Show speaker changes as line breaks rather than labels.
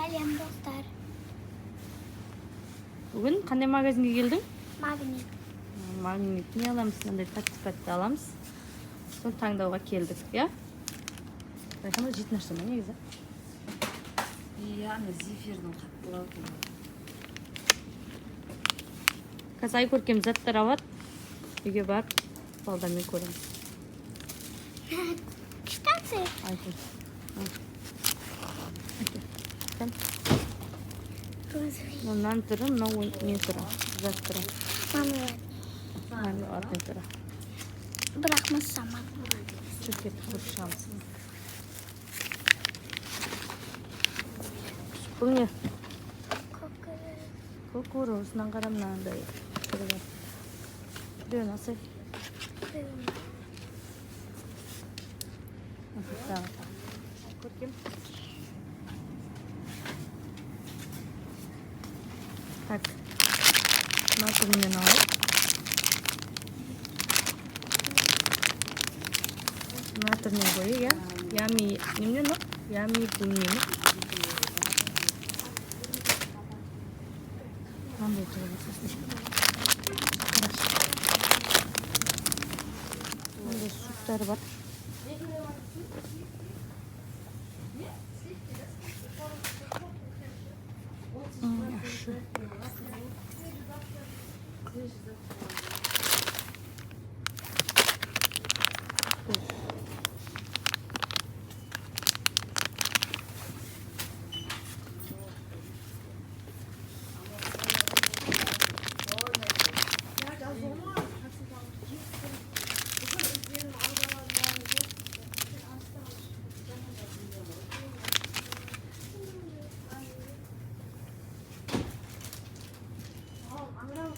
Сәлем, достар.
Бүгін қандай магазинге келдің?
Магнит.
Магнит не аламыз? Мынандай тәтті аламыз. Соны таңдауға келдік, иә? Байқама жейтін ашты ма негізі?
Иә, ана зефирдің қаттылау туралы.
Қазір Айкөркем заттар алады. Үйге барып, балдармен көреміз.
Кішкентай.
Айкөр. Мынан түрі, мынау мен түрі. Зат түрі. Мармеладный түрі.
Бірақ мы сама.
Чөкет көршамыз. Бұл не? Көкөросынан қарам мынандай түрі бар. Біреуін алсай. Көркем. Так, мына түрінен алайық. Мына түрінен қойып, иә? Ями, немнен ол? Ями гумни ма? Қандай түрі басасын? Мындай суптары бар.